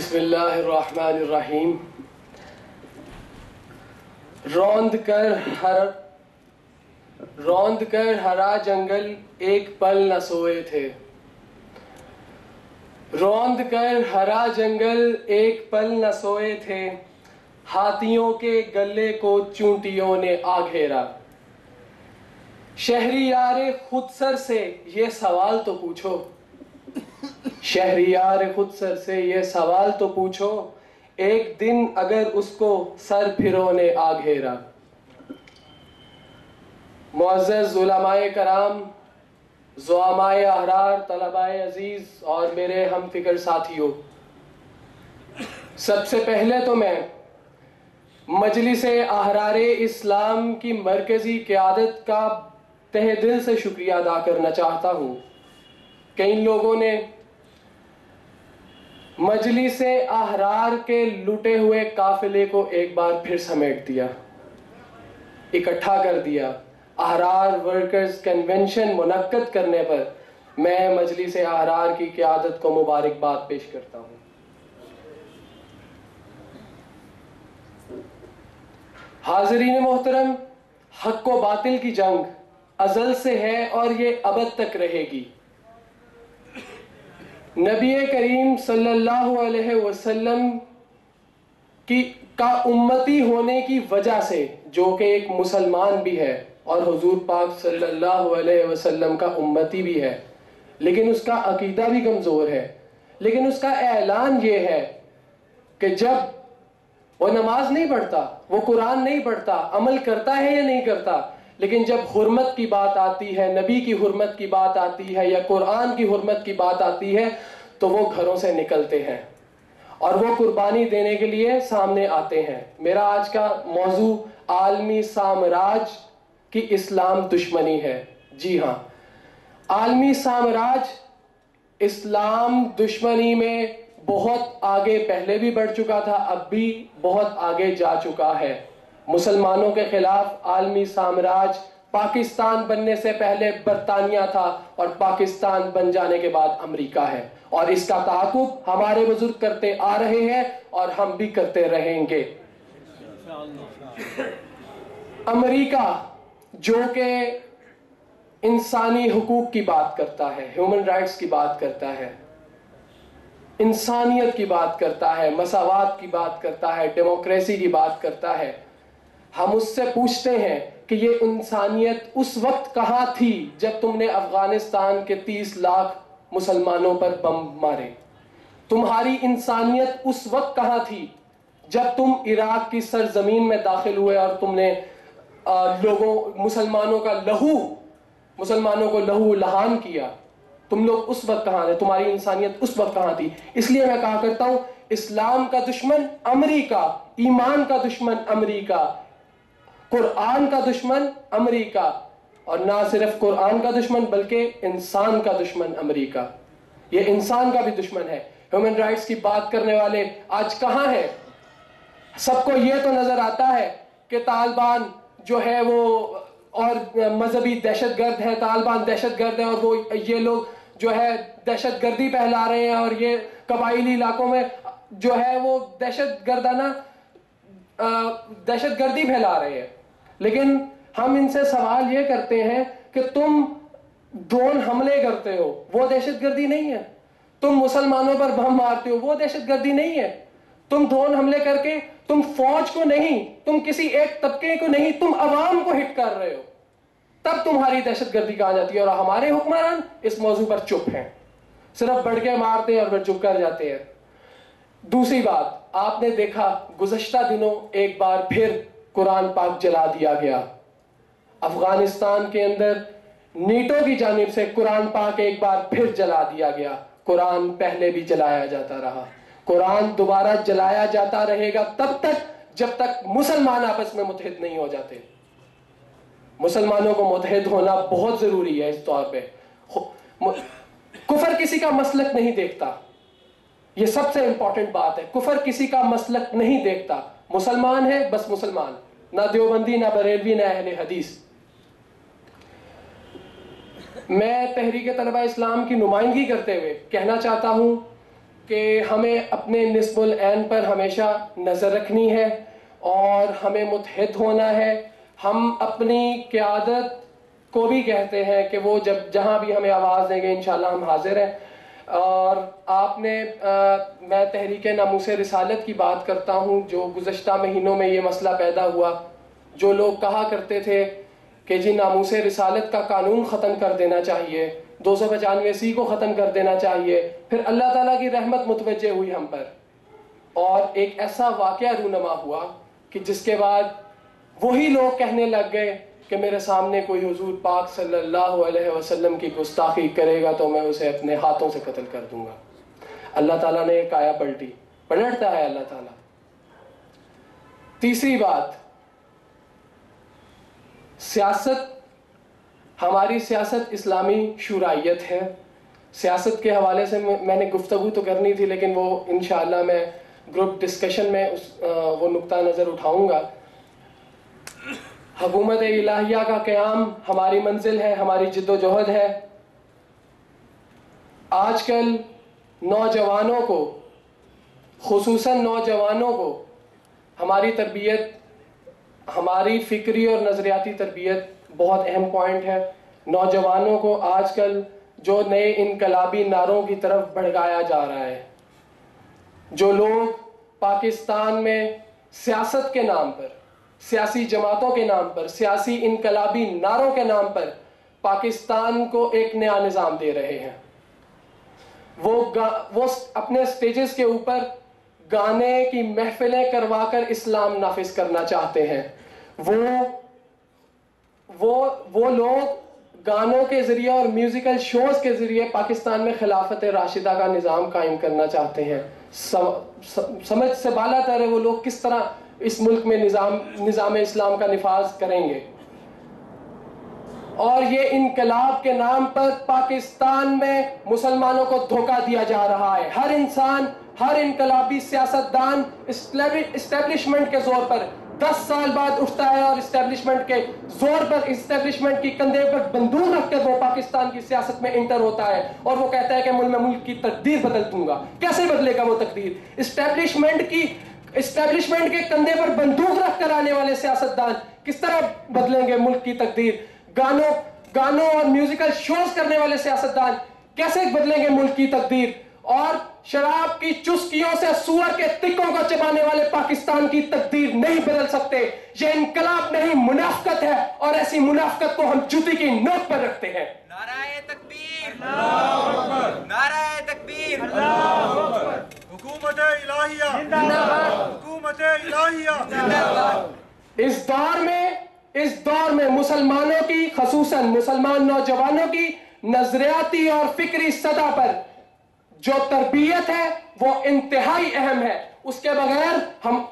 بسم اللہ الرحمن الرحیم۔ روند کر ہرا جنگل ایک پل نہ سوئے تھے، روند کر ہرا جنگل ایک پل نہ سوئے تھے، ہاتھیوں کے گلے کو چونٹیوں نے آ گھیرا۔ شہریار خود سر سے یہ سوال تو پوچھو، شہریار خود سر سے یہ سوال تو پوچھو، ایک دن اگر اس کو سر پھروں نے آ گھیرا۔ معزز علماء کرام، زعماء احرار، طلباء عزیز اور میرے ہم فکر ساتھیوں، سب سے پہلے تو میں مجلس احرار اسلام کی مرکزی قیادت کا تہ دل سے شکریہ ادا کرنا چاہتا ہوں کہ ان لوگوں نے مجلس احرار کے لٹے ہوئے قافلے کو ایک بار پھر سمیٹ دیا، اکٹھا کر دیا۔ احرار ورکرز کنونشن منعقد کرنے پر میں مجلس احرار کی قیادت کو مبارکباد پیش کرتا ہوں۔ حاضرین محترم، حق و باطل کی جنگ ازل سے ہے اور یہ ابد تک رہے گی۔ نبی کریم صلی اللہ علیہ وسلم کا امتی ہونے کی وجہ سے، جو کہ ایک مسلمان بھی ہے اور حضور پاک صلی اللہ علیہ وسلم کا امتی بھی ہے، لیکن اس کا عقیدہ بھی کمزور ہے، لیکن اس کا اعلان یہ ہے کہ جب وہ نماز نہیں پڑھتا، وہ قرآن نہیں پڑھتا، عمل کرتا ہے یا نہیں کرتا، لیکن جب حرمت کی بات آتی ہے، نبی کی حرمت کی بات آتی ہے یا قرآن کی حرمت کی بات آتی ہے، تو وہ گھروں سے نکلتے ہیں اور وہ قربانی دینے کے لیے سامنے آتے ہیں۔ میرا آج کا موضوع عالمی سامراج کی اسلام دشمنی ہے۔ جی ہاں، عالمی سامراج اسلام دشمنی میں بہت آگے پہلے بھی بڑھ چکا تھا، اب بھی بہت آگے جا چکا ہے۔ مسلمانوں کے خلاف عالمی سامراج پاکستان بننے سے پہلے برطانیہ تھا اور پاکستان بن جانے کے بعد امریکہ ہے، اور اس کا تعاقب ہمارے بزرگ کرتے آ رہے ہیں اور ہم بھی کرتے رہیں گے۔ امریکہ جو کہ انسانی حقوق کی بات کرتا ہے، ہیومن رائٹس کی بات کرتا ہے، انسانیت کی بات کرتا ہے، مساوات کی بات کرتا ہے، ڈیموکریسی کی بات کرتا ہے، ہم اس سے پوچھتے ہیں کہ یہ انسانیت اس وقت کہاں تھی جب تم نے افغانستان کے 30 لاکھ مسلمانوں پر بم مارے؟ تمہاری انسانیت اس وقت کہاں تھی جب تم عراق کی سرزمین میں داخل ہوئے اور تم نے مسلمانوں کو لہو لہان کیا؟ تم لوگ اس وقت کہاں تھے؟ تمہاری انسانیت اس وقت کہاں تھی؟ اس لیے میں کہا کرتا ہوں، اسلام کا دشمن امریکہ، ایمان کا دشمن امریکہ، قرآن کا دشمن امریکہ، اور نہ صرف قرآن کا دشمن بلکہ انسان کا دشمن امریکہ۔ یہ انسان کا بھی دشمن ہے۔ ہیومن رائٹس کی بات کرنے والے آج کہاں ہیں؟ سب کو یہ تو نظر آتا ہے کہ طالبان جو ہے وہ اور مذہبی دہشت گرد ہے، طالبان دہشت گرد ہے، اور وہ یہ لوگ جو ہے دہشت گردی پھیلا رہے ہیں، اور یہ قبائلی علاقوں میں جو ہے وہ دہشت گردی پھیلا رہے ہیں۔ لیکن ہم ان سے سوال یہ کرتے ہیں کہ تم ڈرون حملے کرتے ہو، وہ دہشت گردی نہیں ہے؟ تم مسلمانوں پر بم مارتے ہو، وہ دہشت گردی نہیں ہے؟ تم ڈرون حملے کر کے تم فوج کو نہیں، تم کسی ایک طبقے کو نہیں، تم عوام کو ہٹ کر رہے ہو، تب تمہاری دہشت گردی کہاں جاتی ہے؟ اور ہمارے حکمران اس موضوع پر چپ ہیں، صرف بڑھ کے مارتے ہیں اور پھر چپ کر جاتے ہیں۔ دوسری بات، آپ نے دیکھا گزشتہ دنوں ایک بار پھر قرآن پاک جلا دیا گیا۔ افغانستان کے اندر نیٹو کی جانب سے قرآن پاک ایک بار پھر جلا دیا گیا۔ قرآن پہلے بھی جلایا جاتا رہا، قرآن دوبارہ جلایا جاتا رہے گا تب تک جب تک مسلمان آپس میں متحد نہیں ہو جاتے۔ مسلمانوں کو متحد ہونا بہت ضروری ہے۔ اس طور پہ کفر کسی کا مسلک نہیں دیکھتا، یہ سب سے امپورٹنٹ بات ہے۔ کفر کسی کا مسلک نہیں دیکھتا، مسلمان ہے بس مسلمان، نہ دیوبندی، نہ بریلوی، نہ اہل حدیث۔ میں تحریک طلبہ اسلام کی نمائندگی کرتے ہوئے کہنا چاہتا ہوں کہ ہمیں اپنے نصب العین پر ہمیشہ نظر رکھنی ہے اور ہمیں متحد ہونا ہے. ہم اپنی قیادت کو بھی کہتے ہیں کہ وہ جہاں بھی ہمیں آواز دیں گے انشاءاللہ ہم حاضر ہیں. اور آپ نے میں تحریک ناموس رسالت کی بات کرتا ہوں. جو گزشتہ مہینوں میں یہ مسئلہ پیدا ہوا، جو لوگ کہا کرتے تھے کہ جی ناموس رسالت کا قانون ختم کر دینا چاہیے، 295 کو ختم کر دینا چاہیے، پھر اللہ تعالیٰ کی رحمت متوجہ ہوئی ہم پر اور ایک ایسا واقعہ رونما ہوا کہ جس کے بعد وہی لوگ کہنے لگ گئے کہ میرے سامنے کوئی حضور پاک صلی اللہ علیہ وسلم کی گستاخی کرے گا تو میں اسے اپنے ہاتھوں سے قتل کر دوں گا. اللہ تعالیٰ نے ایک آیا پلٹتا ہے اللہ تعالیٰ. تیسری بات، سیاست، ہماری سیاست اسلامی شورائیت ہے. سیاست کے حوالے سے میں نے گفتگو تو کرنی تھی لیکن وہ انشاءاللہ میں گروپ ڈسکشن میں وہ نقطہ نظر اٹھاؤں گا. حکومت الہیہ کا قیام ہماری منزل ہے، ہماری جد و جہد ہے. آج کل نوجوانوں کو، خصوصاً نوجوانوں کو ہماری تربیت، ہماری فکری اور نظریاتی تربیت بہت اہم پوائنٹ ہے. نوجوانوں کو آج کل جو نئے انقلابی نعروں کی طرف بھڑکایا جا رہا ہے، جو لوگ پاکستان میں سیاست کے نام پر، سیاسی جماعتوں کے نام پر، سیاسی انقلابی نعروں کے نام پر پاکستان کو ایک نیا نظام دے رہے ہیں، وہ اپنے سٹیجز کے اوپر گانے کی محفلیں کروا کر اسلام نافذ کرنا چاہتے ہیں. وہ لوگ گانوں کے ذریعے اور میوزیکل شوز کے ذریعے پاکستان میں خلافت راشدہ کا نظام قائم کرنا چاہتے ہیں. سمجھ سے بالا تر ہے وہ لوگ کس طرح اس ملک میں نظام اسلام کا نفاذ کریں گے. اور یہ انقلاب کے نام پر پاکستان میں مسلمانوں کو دھوکہ دیا جا رہا ہے. ہر انسان، ہر انقلابی سیاستدان اسٹیبلشمنٹ کے زور پر 10 سال بعد اٹھتا ہے اور اسٹیبلشمنٹ کے زور پر، اسٹیبلشمنٹ کی کندھے پر بندوق رکھ کر وہ پاکستان کی سیاست میں انٹر ہوتا ہے اور وہ کہتا ہے کہ میں ملک کی تقدیر بدل دوں گا. کیسے بدلے گا وہ تقدیر؟ اسٹیبلشمنٹ کے کندھے پر بندوق رکھ کر آنے والے سیاستدان کس طرح بدلیں گے ملک کی تقدیر؟ گانوں اور میوزیکل شوز کرنے والے سیاستدان کیسے بدلیں گے ملک کی تقدیر؟ اور شراب کی چسکیوں سے سور کے تکوں کو چبانے والے پاکستان کی تقدیر نہیں بدل سکتے. یہ انقلاب نہیں، منافقت ہے، اور ایسی منافقت کو ہم جوتی کی نوک پر رکھتے ہیں. نعرہ تکبیر، اللہ اکبر، نعرہ تکبیر، اللہ اکبر. حکومت الہیہ زندہ باد، حکومت الہیہ زندہ باد. اس دور میں مسلمانوں کی، خصوصاً مسلمان نوجوانوں کی نظریاتی اور فکری سطح پر جو تربیت ہے وہ انتہائی اہم ہے. اس کے بغیر ہم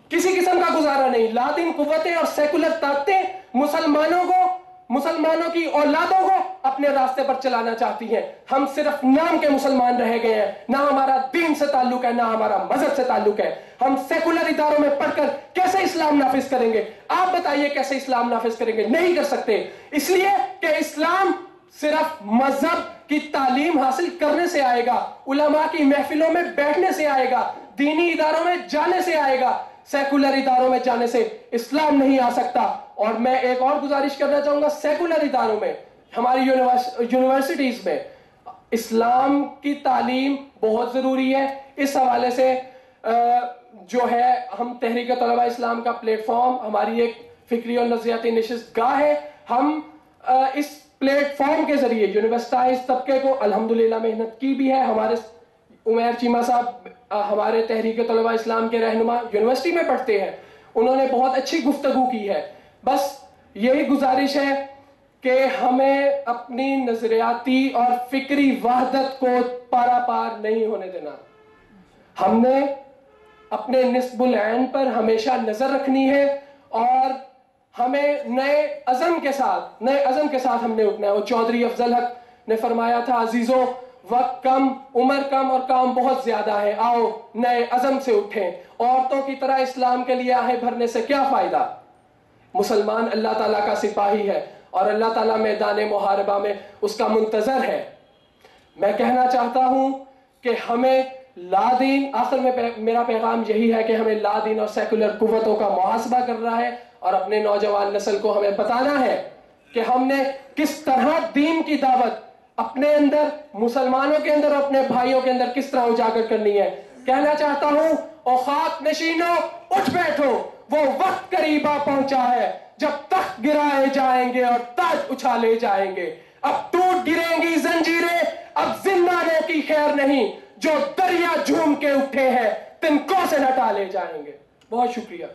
کسی قسم کا گزارا نہیں. لاطین قوتیں اور سیکولر طاقتیں مسلمانوں کی اولادوں کو اپنے راستے پر چلانا چاہتی ہیں. ہم صرف نام کے مسلمان رہ گئے ہیں، نہ ہمارا دین سے تعلق ہے، نہ ہمارا مذہب سے تعلق ہے. ہم سیکولر اداروں میں پڑھ کر کیسے اسلام نافذ کریں گے؟ آپ بتائیے کیسے اسلام نافذ کریں گے؟ نہیں کر سکتے، اس لیے کہ اسلام صرف مذہب کی تعلیم حاصل کرنے سے آئے گا، علماء کی محفلوں میں بیٹھنے سے آئے گا، دینی اداروں میں جانے سے آئے گا. سیکولر اداروں میں جانے سے اسلام نہیں آ سکتا. اور میں ایک اور گزارش کرنا چاہوں گا، سیکولر اداروں میں، ہماری یونیورسٹیز میں اسلام کی تعلیم بہت ضروری ہے. اس حوالے سے جو ہے ہم تحریک طلبہ اسلام کا پلیٹ فارم، ہماری ایک فکری اور نظریاتی نشست گاہ ہے. ہم اس پلیٹ فارم کے ذریعے یونیورسٹائز طبقے کو الحمدللہ محنت کی بھی ہے. ہمارے عمیر چیمہ صاحب ہمارے تحریک طلبہ اسلام کے رہنما یونیورسٹی میں پڑھتے ہیں، انہوں نے بہت اچھی گفتگو کی ہے. بس یہی گزارش ہے کہ ہمیں اپنی نظریاتی اور فکری وحدت کو پارا پار نہیں ہونے دینا. ہم نے اپنے نصب العین پر ہمیشہ نظر رکھنی ہے اور ہمیں نئے عزم کے ساتھ ہم نے اٹھنا ہے. وہ چودھری افضل حق نے فرمایا تھا، عزیزوں وقت کم، عمر کم اور کام بہت زیادہ ہے، آؤ نئے عزم سے اٹھیں. عورتوں کی طرح اسلام کے لیے آہیں بھرنے سے کیا فائدہ؟ مسلمان اللہ تعالیٰ کا سپاہی ہے اور اللہ تعالیٰ میدان محاربہ میں اس کا منتظر ہے. میں کہنا چاہتا ہوں کہ ہمیں لادین آخر میں میرا پیغام یہی ہے کہ ہمیں لادین اور سیکولر قوتوں کا محاسبہ کرنا ہے اور اپنے نوجوان نسل کو ہمیں بتانا ہے کہ ہم نے کس طرح دین کی دعوت اپنے اندر، مسلمانوں کے اندر، اپنے بھائیوں کے اندر کس طرح اجاگر کرنی ہے۔ کہنا چاہتا ہوں، او خاک نشینوں اٹھ بیٹھو، وہ وقت قریب آ پہنچا ہے جب تخت گرائے جائیں گے اور تاج اچھالے جائیں گے۔ اب ٹوٹ گریں گی زنجیریں، اب زندانوں کی خیر نہیں، جو دریا جھوم کے اٹھے ہیں تنکوں سے نہ ٹالے جائیں گے۔ بہت شکریہ۔